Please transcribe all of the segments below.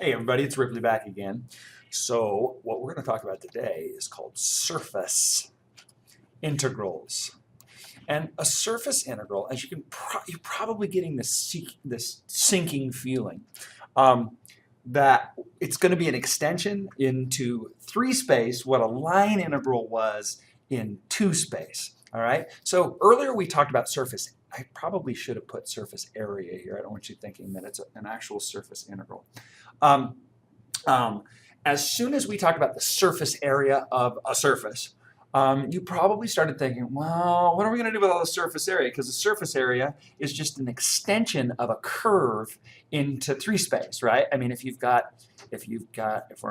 Hey everybody, it's Ripley back again. So what we're going to talk about today is called surface integrals. And a surface integral, as you're probably getting this sinking feeling that it's going to be an extension into 3-space what a line integral was in 2-space. All right. So earlier we talked about surface. I probably should have put surface area here. I don't want you thinking that it's an actual surface integral. Um, um, as soon as we talk about the surface area of a surface, you probably started thinking, well, what are we going to do with all the surface area? Because the surface area is just an extension of a curve into 3-space, right? I mean, if we're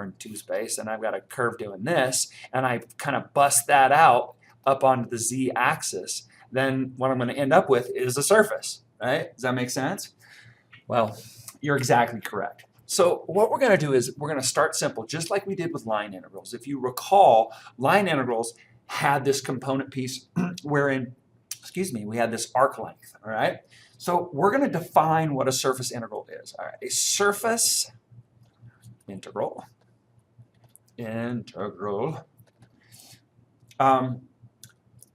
in 2-space and I've got a curve doing this, and I kind of bust that out up onto the z-axis, then what I'm going to end up with is a surface, right? Does that make sense? Well, you're exactly correct. So what we're going to do is we're going to start simple, just like we did with line integrals. If you recall, line integrals had this component piece wherein, we had this arc length, all right? So we're going to define what a surface integral is. All right, a surface integral,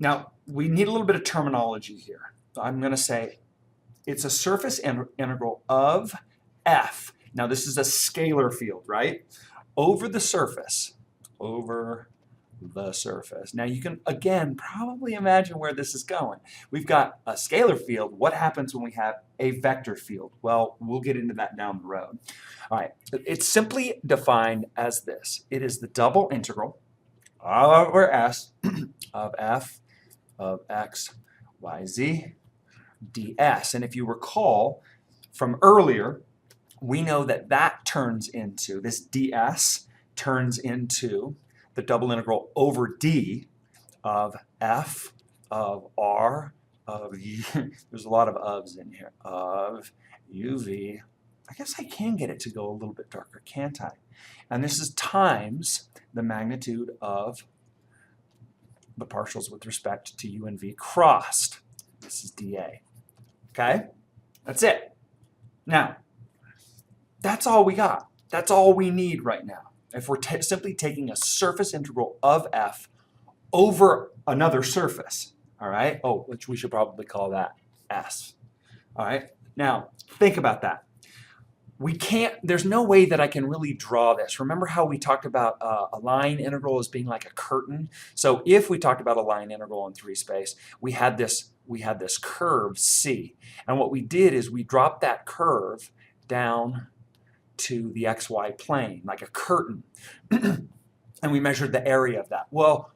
now we need a little bit of terminology here. I'm going to say it's a surface integral of f. Now this is a scalar field, right? Over the surface. Now you can, again, probably imagine where this is going. We've got a scalar field. What happens when we have a vector field? Well, we'll get into that down the road. All right, it's simply defined as this. It is the double integral over s of f of x, y, z, ds. And if you recall from earlier, we know that that turns into, this ds turns into the double integral over d of f of r of u, there's a lot of ofs in here, of uv. I guess I can get it to go a little bit darker, can't I? And this is times the magnitude of the partials with respect to u and v crossed. This is dA. Okay? That's it. Now, that's all we got. That's all we need right now. If we're simply taking a surface integral of f over another surface, all right? Oh, which we should probably call that s. All right? Now, think about that. There's no way that I can really draw this. Remember how we talked about a line integral as being like a curtain? So if we talked about a line integral in 3-space, we had this curve C. And what we did is we dropped that curve down to the xy plane, like a curtain. And we measured the area of that. Well,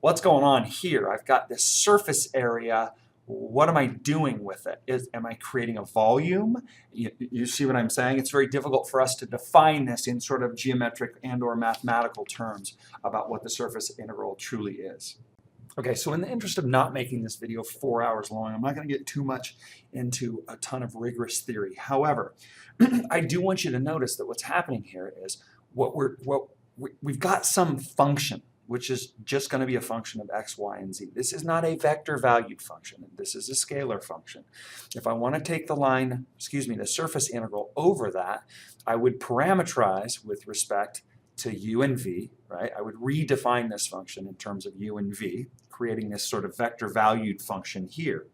what's going on here? I've got this surface area. What am I doing with it? Am I creating a volume? You see what I'm saying? It's very difficult for us to define this in sort of geometric and or mathematical terms about what the surface integral truly is. Okay, so in the interest of not making this video 4 hours long, I'm not going to get too much into a ton of rigorous theory. However, I do want you to notice that what's happening here is we've got some function, which is just going to be a function of x, y, and z. This is not a vector valued function. This is a scalar function. If I want to take the surface integral over that, I would parameterize with respect to u and v, right? I would redefine this function in terms of u and v, creating this sort of vector valued function here.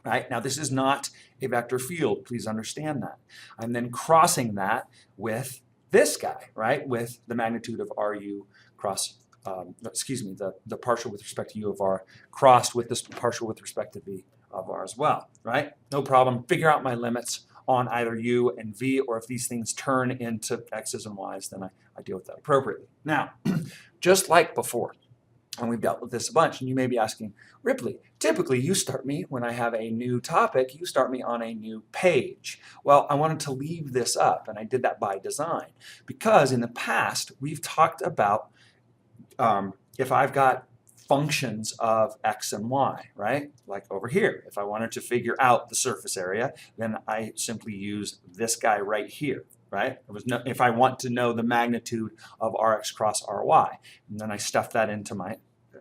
Right? Now this is not a vector field, please understand that. I'm then crossing that with this guy, right? With the magnitude of RU cross, the partial with respect to U of R crossed with this partial with respect to V of R as well, right? No problem, figure out my limits on either U and V, or if these things turn into X's and Y's, then I deal with that appropriately. Now, just like before, and we've dealt with this a bunch, and you may be asking, Ripley, typically you start me when I have a new topic, you start me on a new page. Well, I wanted to leave this up, and I did that by design, because in the past we've talked about if I've got functions of x and y, right? Like over here, if I wanted to figure out the surface area, then I simply use this guy right here. Right? If I want to know the magnitude of Rx cross Ry, and then I stuff that into my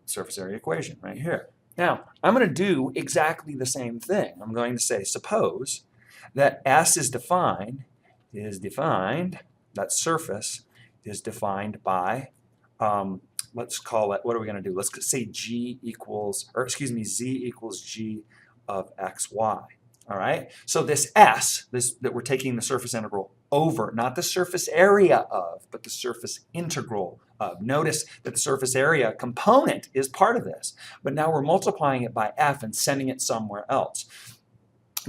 surface area equation right here. Now, I'm going to do exactly the same thing. I'm going to say, suppose that S is defined that surface is defined by, let's call it, what are we going to do? Let's say z equals g of xy. All right, so this s, that we're taking the surface integral over, not the surface area of, but the surface integral of. Notice that the surface area component is part of this, but now we're multiplying it by f and sending it somewhere else,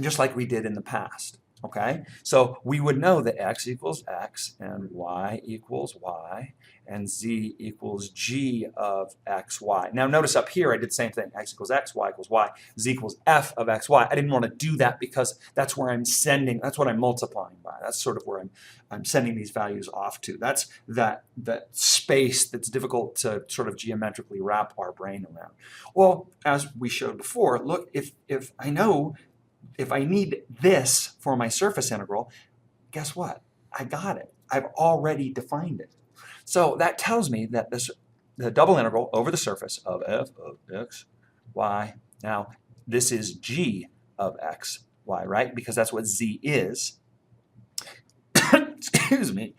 just like we did in the past. Okay, so we would know that x equals x and y equals y and z equals g of xy. Now notice up here I did the same thing. X equals x, y equals y, z equals f of xy. I didn't want to do that because that's where I'm sending, that's what I'm multiplying by. That's sort of where I'm sending these values off to. That's that space that's difficult to sort of geometrically wrap our brain around. Well, as we showed before, look, if I know if I need this for my surface integral, guess what? I got it. I've already defined it. So that tells me that the double integral over the surface of f of x, y, now this is g of x, y, right? Because that's what z is. Excuse me.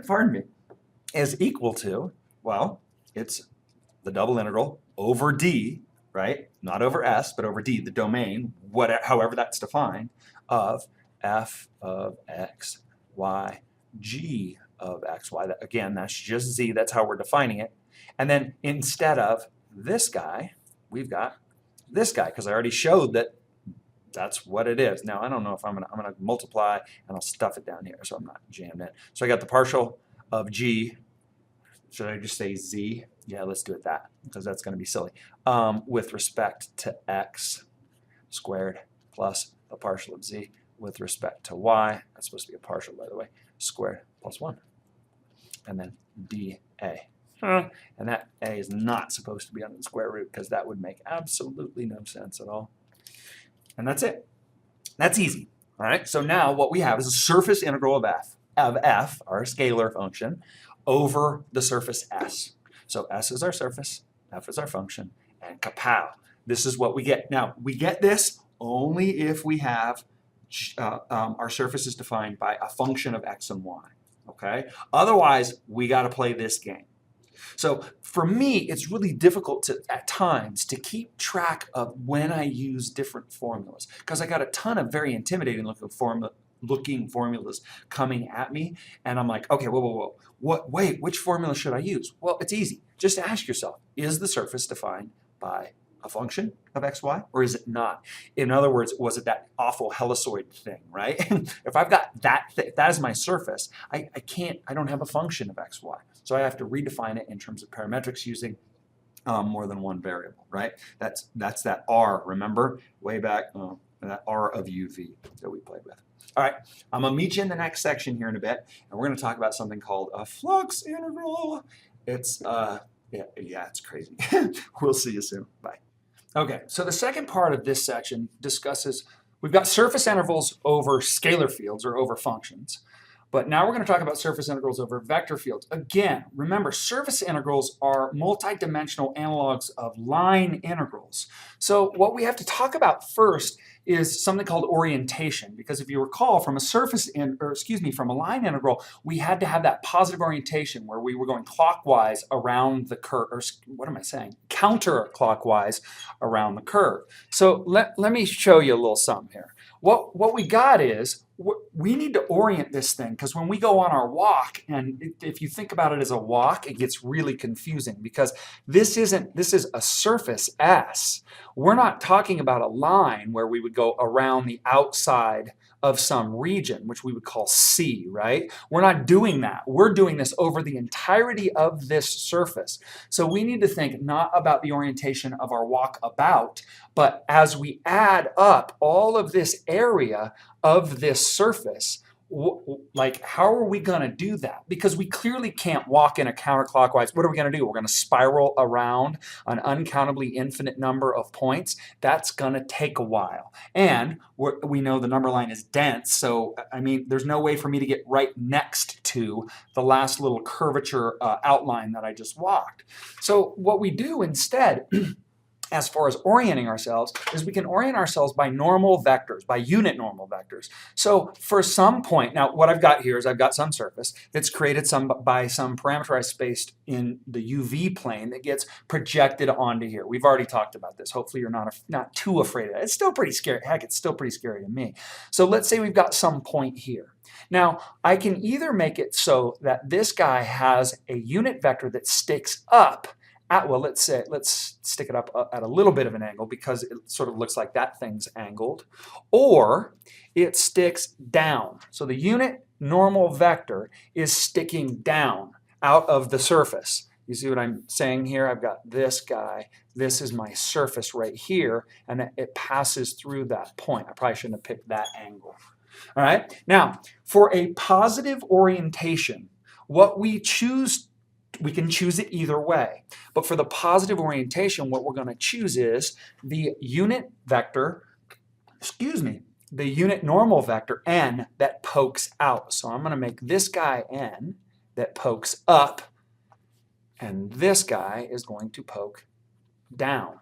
Pardon me. Is equal to, well, it's the double integral over d, right? Not over s, but over d, the domain, however that's defined, of f of x, y, g of x, y. Again, that's just z. That's how we're defining it. And then instead of this guy, we've got this guy, because I already showed that that's what it is. Now, I don't know if I'm gonna multiply, and I'll stuff it down here so I'm not jammed in. So I got the partial of g. Should I just say z? Yeah, let's do it that, because that's going to be silly. With respect to x squared plus the partial of z with respect to y, that's supposed to be a partial, by the way, squared plus 1. And then dA. And that a is not supposed to be under the square root, because that would make absolutely no sense at all. And that's it. That's easy. All right, so now what we have is a surface integral of f, our scalar function, over the surface S. So S is our surface, F is our function, and kapow. This is what we get. Now, we get this only if we have our surface is defined by a function of x and y, okay? Otherwise, we got to play this game. So for me, it's really difficult at times to keep track of when I use different formulas, because I got a ton of very intimidating looking formulas coming at me, and I'm like, okay, whoa. Wait, which formula should I use? Well, it's easy. Just ask yourself, is the surface defined by a function of x, y, or is it not? In other words, was it that awful helioid thing, right? If I've got that, if that is my surface, I don't have a function of x, y. So I have to redefine it in terms of parametrics using more than one variable, right? That's that r, remember? Way back, that r of uv that we played with. All right, I'm going to meet you in the next section here in a bit, and we're going to talk about something called a flux integral. It's, yeah, it's crazy. We'll see you soon. Bye. Okay, so the second part of this section discusses, we've got surface integrals over scalar fields or over functions. But now we're going to talk about surface integrals over vector fields. Again, remember, surface integrals are multidimensional analogs of line integrals. So what we have to talk about first is something called orientation, because if you recall, from a from a line integral, we had to have that positive orientation where we were going clockwise around the curve, or what am I saying? Counterclockwise around the curve. So let me show you a little something here. What we got is, we need to orient this thing, because when we go on our walk, and if you think about it as a walk, it gets really confusing, because this is a surface S. We're not talking about a line where we would go around the outside of some region, which we would call C, right? We're not doing that. We're doing this over the entirety of this surface. So we need to think not about the orientation of our walk about, but as we add up all of this area of this surface, like, how are we going to do that? Because we clearly can't walk in a counterclockwise. What are we going to do? We're going to spiral around an uncountably infinite number of points. That's going to take a while. And we know the number line is dense, so I mean, there's no way for me to get right next to the last little curvature outline that I just walked. So what we do instead as far as orienting ourselves is we can orient ourselves by normal vectors, by unit normal vectors. So for some point, now what I've got here is I've got some surface that's created by some parameterized space in the UV plane that gets projected onto here. We've already talked about this. Hopefully you're not too afraid of that. It's still pretty scary. Heck, it's still pretty scary to me. So let's say we've got some point here. Now, I can either make it so that this guy has a unit vector that sticks up well, let's stick it up at a little bit of an angle because it sort of looks like that thing's angled, or it sticks down. So the unit normal vector is sticking down out of the surface. You see what I'm saying here? I've got this guy. This is my surface right here, and it passes through that point. I probably shouldn't have picked that angle. All right. Now, for a positive orientation, what we can choose it either way. But for the positive orientation, what we're going to choose is the unit vector, the unit normal vector n that pokes out. So I'm going to make this guy n that pokes up, and this guy is going to poke down.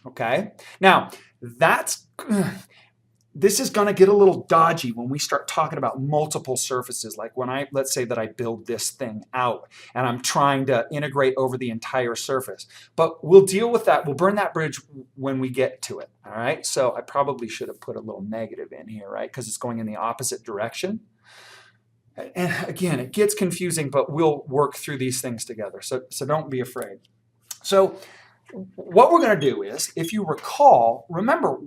Okay? Now, this is going to get a little dodgy when we start talking about multiple surfaces. Like when let's say that I build this thing out and I'm trying to integrate over the entire surface. But we'll deal with that. We'll burn that bridge when we get to it. All right. So I probably should have put a little negative in here, right? Because it's going in the opposite direction. And again, it gets confusing, but we'll work through these things together. So don't be afraid. So what we're going to do is, if you recall, remember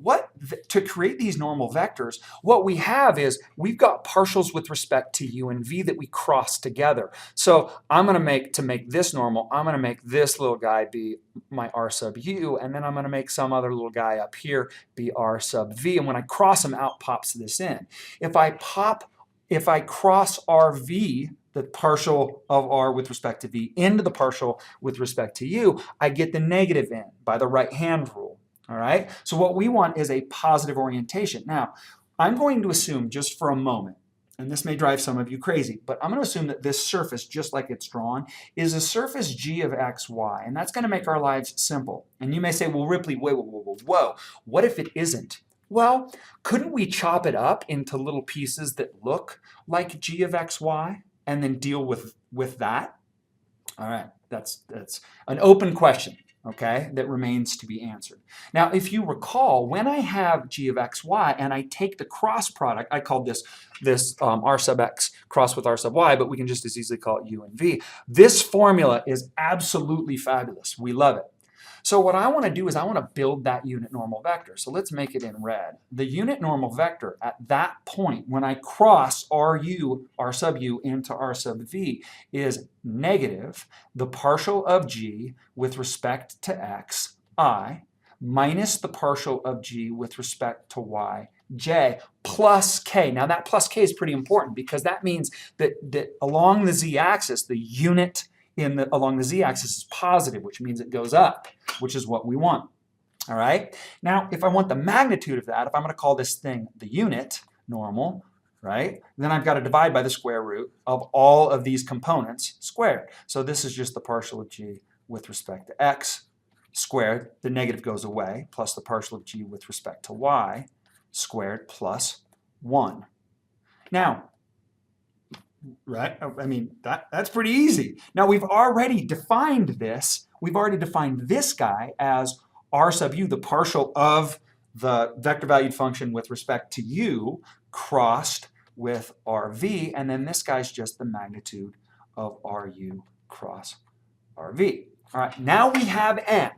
to create these normal vectors, what we have is we've got partials with respect to u and v that we cross together. So I'm going to make this normal, I'm going to make this little guy be my r sub u, and then I'm going to make some other little guy up here be r sub v, and when I cross them out pops this in. If I cross rv, the partial of r with respect to v, into the partial with respect to u, I get the negative in by the right-hand rule. All right? So what we want is a positive orientation. Now, I'm going to assume just for a moment, and this may drive some of you crazy, but I'm going to assume that this surface, just like it's drawn, is a surface g of x, y, and that's going to make our lives simple. And you may say, well, Ripley, whoa, what if it isn't? Well, couldn't we chop it up into little pieces that look like g of x, y? And then deal with that? All right, that's an open question, okay, that remains to be answered. Now, if you recall, when I have g of x, y, and I take the cross product, I called this r sub x cross with r sub y, but we can just as easily call it u and v. This formula is absolutely fabulous. We love it. So what I want to do is I want to build that unit normal vector. So let's make it in red. The unit normal vector at that point, when I cross r sub u into r sub v, is negative the partial of g with respect to x, I, minus the partial of g with respect to y, j, plus k. Now that plus k is pretty important because that means that along the z-axis, the unit along the z-axis is positive, which means it goes up, which is what we want. All right? Now, if I want the magnitude of that, if I'm going to call this thing the unit normal, right, then I've got to divide by the square root of all of these components squared. So this is just the partial of g with respect to x squared. The negative goes away, plus the partial of g with respect to y squared plus 1. Now, right? I mean, that's pretty easy. Now, we've already defined this. We've already defined this guy as r sub u, the partial of the vector valued function with respect to u crossed with rv, and then this guy's just the magnitude of ru cross rv. All right, now we have n.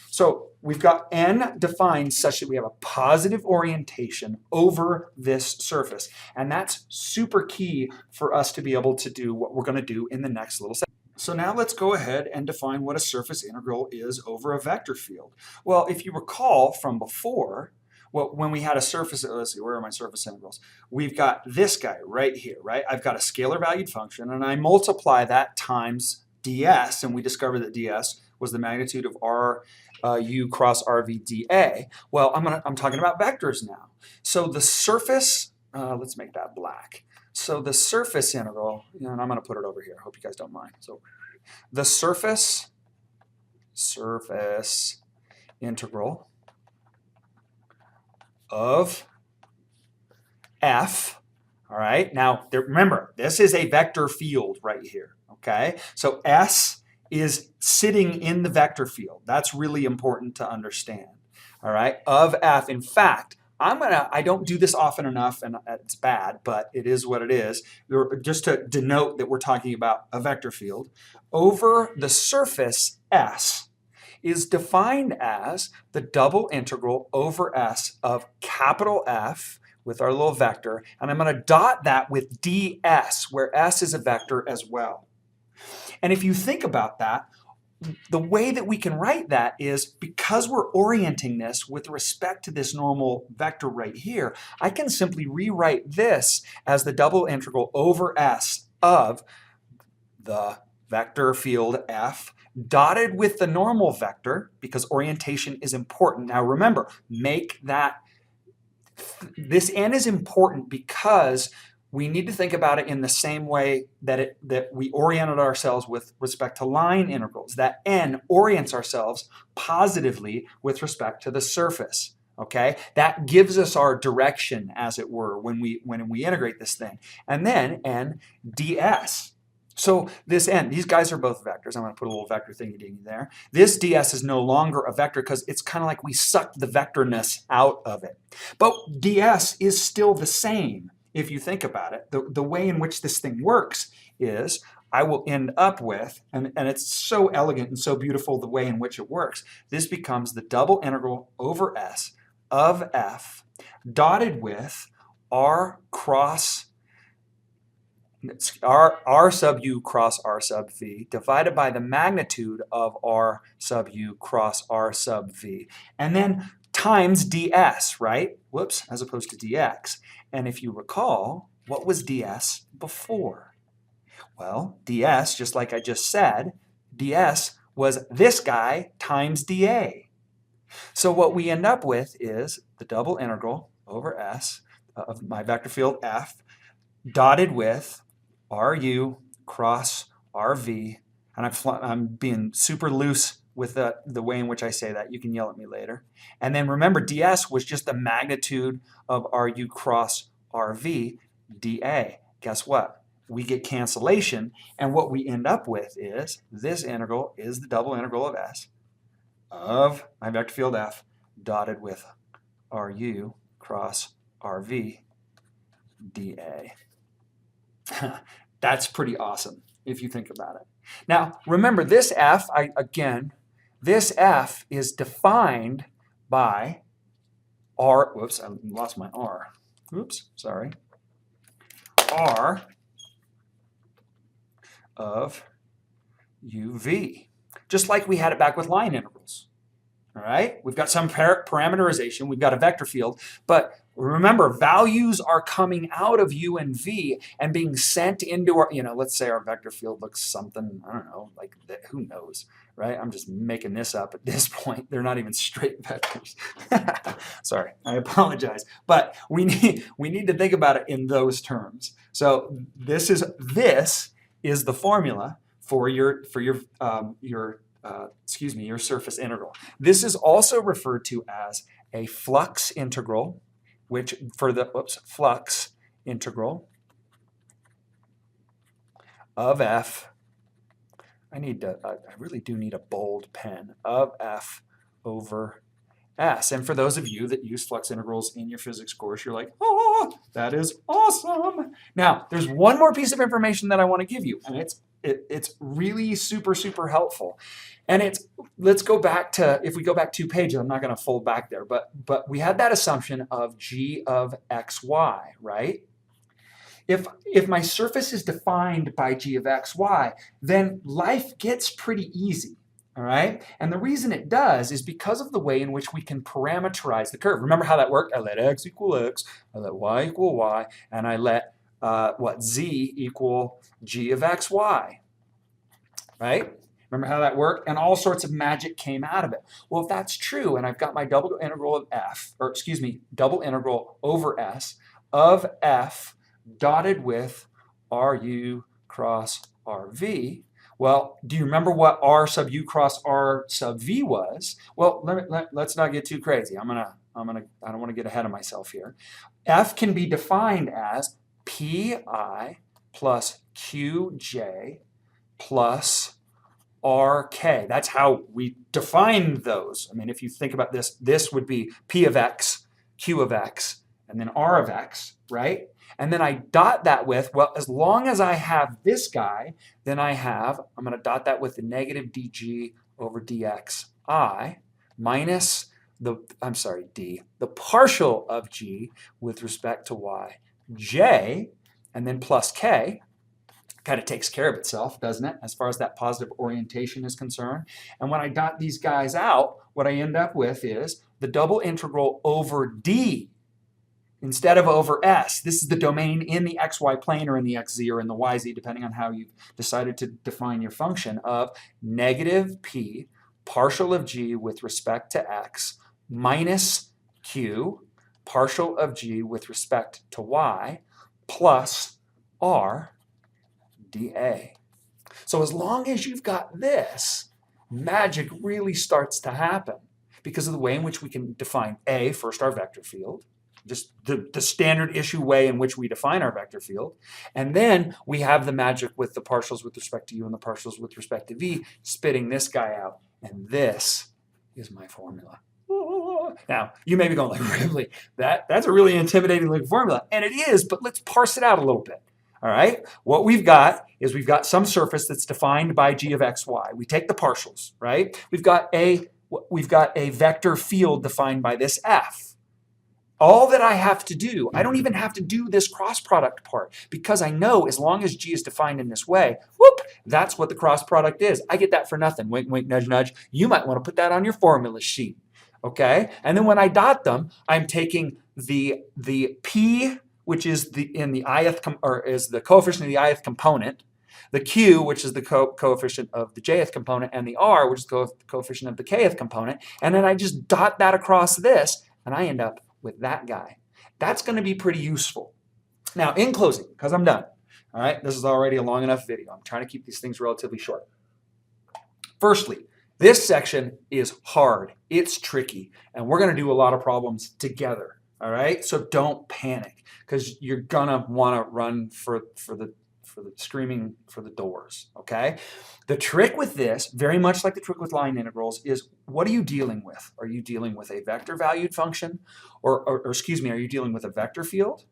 So we've got n defined such that we have a positive orientation over this surface. And that's super key for us to be able to do what we're going to do in the next little section. So now let's go ahead and define what a surface integral is over a vector field. Well, if you recall from before, when we had a surface, let's see, where are my surface integrals? We've got this guy right here, right? I've got a scalar valued function, and I multiply that times ds, and we discovered that ds was the magnitude of u cross rv dA. Well, I'm talking about vectors now. So the surface, let's make that black. So the surface integral, and I'm going to put it over here. I hope you guys don't mind. So the surface integral of f. All right, now remember, this is a vector field right here, okay? So S is sitting in the vector field. That's really important to understand, all right, of f. In fact, I don't do this often enough, and it's bad, but it is what it is. Just to denote that we're talking about a vector field, over the surface S is defined as the double integral over S of capital F with our little vector, and I'm going to dot that with ds, where S is a vector as well. And if you think about that, the way that we can write that is, because we're orienting this with respect to this normal vector right here, I can simply rewrite this as the double integral over S of the vector field F dotted with the normal vector, because orientation is important. Now remember, this n is important because we need to think about it in the same way that we oriented ourselves with respect to line integrals. That n orients ourselves positively with respect to the surface. Okay, that gives us our direction, as it were, when we integrate this thing. And then n ds. So this n, these guys are both vectors. I'm going to put a little vector thingy-dingy there. This ds is no longer a vector because it's kind of like we sucked the vectorness out of it. But ds is still the same if you think about it. The way in which this thing works is I will end up with, and it's so elegant and so beautiful the way in which it works, this becomes the double integral over S of f dotted with r sub u cross r sub v divided by the magnitude of r sub u cross r sub v, and then times ds, right? Whoops, as opposed to dx. And if you recall, what was ds before? Well, ds, just like I just said, ds was this guy times dA. So what we end up with is the double integral over S of my vector field F dotted with RU cross RV, and I'm being super loose with the way in which I say that. You can yell at me later. And then remember, ds was just the magnitude of RU cross RV dA. Guess what? We get cancellation, and what we end up with is this integral is the double integral of S of my vector field F dotted with RU cross RV dA. That's pretty awesome if you think about it. Now, remember, this F, this F is defined by R, whoops, I lost my R. Oops, sorry. R of UV, just like we had it back with line integrals. All right, we've got some parameterization, we've got a vector field, but remember, values are coming out of u and v and being sent into our, let's say our vector field looks something, I don't know, like that, who knows, right? I'm just making this up at this point. They're not even straight vectors. Sorry, I apologize. But we need to think about it in those terms. So this is the formula for your surface integral. This is also referred to as a flux integral, which for the flux integral of f. I really do need a bold pen, of f over s. And for those of you that use flux integrals in your physics course, you're like, oh, that is awesome. Now, there's one more piece of information that I want to give you, and it's really super, super helpful. And let's go back to, if we go back 2 pages, I'm not going to fold back there, but we had that assumption of g of xy, right? If my surface is defined by g of xy, then life gets pretty easy, all right? And the reason it does is because of the way in which we can parameterize the curve. Remember how that worked? I let x equal x, I let y equal y, and I let z equal g of xy, right? Remember how that worked? And all sorts of magic came out of it. Well, if that's true, and I've got my double integral of double integral over s of f dotted with RU cross RV, Well, do you remember what R sub U cross R sub V was? Well, let's not get too crazy. I don't want to get ahead of myself here. F can be defined as PI plus QJ plus RK. That's how we define those. I mean, if you think about this, this would be P of X, Q of X, and then R of X, right? And then I dot that with, well, as long as I have this guy, then I'm going to dot that with the negative dg over dxi minus the partial of g with respect to y, j, and then plus k. Kind of takes care of itself, doesn't it, as far as that positive orientation is concerned. And when I dot these guys out, what I end up with is the double integral over d instead of over s. This is the domain in the xy plane or in the xz or in the yz, depending on how you've decided to define your function, of negative p partial of g with respect to x minus q partial of g with respect to y plus r dA. So as long as you've got this, magic really starts to happen because of the way in which we can define A, first our vector field, just the standard issue way in which we define our vector field, and then we have the magic with the partials with respect to u and the partials with respect to v, spitting this guy out, and this is my formula. Now, you may be going like, really, that's a really intimidating looking formula, and it is, but let's parse it out a little bit. All right, what we've got is we've got some surface that's defined by g of x, y. We take the partials, right? We've got a vector field defined by this f. All that I have to do, I don't even have to do this cross product part because I know as long as g is defined in this way, whoop, that's what the cross product is. I get that for nothing. Wink, wink, nudge, nudge. You might want to put that on your formula sheet, okay? And then when I dot them, I'm taking the p, which is the coefficient of the ith component, the q, which is the coefficient of the jth component, and the r, which is the coefficient of the kth component, and then I just dot that across this, and I end up with that guy. That's going to be pretty useful. Now, in closing, because I'm done, all right, this is already a long enough video. I'm trying to keep these things relatively short. Firstly, this section is hard. It's tricky, and we're going to do a lot of problems together. All right, so don't panic because you're gonna want to run for the screaming for the doors. Okay, the trick with this, very much like the trick with line integrals, is what are you dealing with? Are you dealing with a vector valued function, or excuse me, are you dealing with a vector field,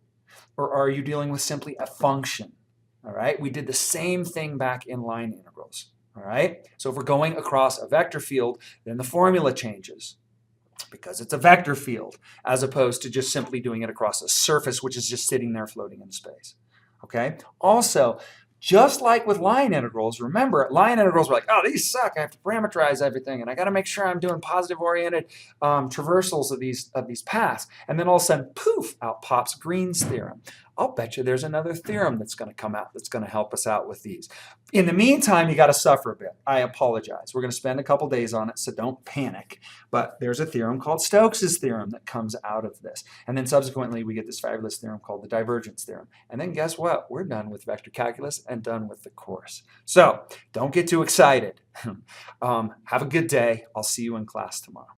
or are you dealing with simply a function? All right, we did the same thing back in line integrals. All right, so if we're going across a vector field, then the formula changes, because it's a vector field, as opposed to just simply doing it across a surface which is just sitting there floating in space. Okay? Also, just like with line integrals, remember, line integrals were like, oh, these suck, I have to parameterize everything, and I got to make sure I'm doing positive-oriented traversals of these paths. And then all of a sudden, poof, out pops Green's theorem. I'll bet you there's another theorem that's going to come out that's going to help us out with these. In the meantime, you got to suffer a bit. I apologize. We're going to spend a couple days on it, so don't panic. But there's a theorem called Stokes' theorem that comes out of this. And then subsequently, we get this fabulous theorem called the divergence theorem. And then guess what? We're done with vector calculus and done with the course. So don't get too excited. Have a good day. I'll see you in class tomorrow.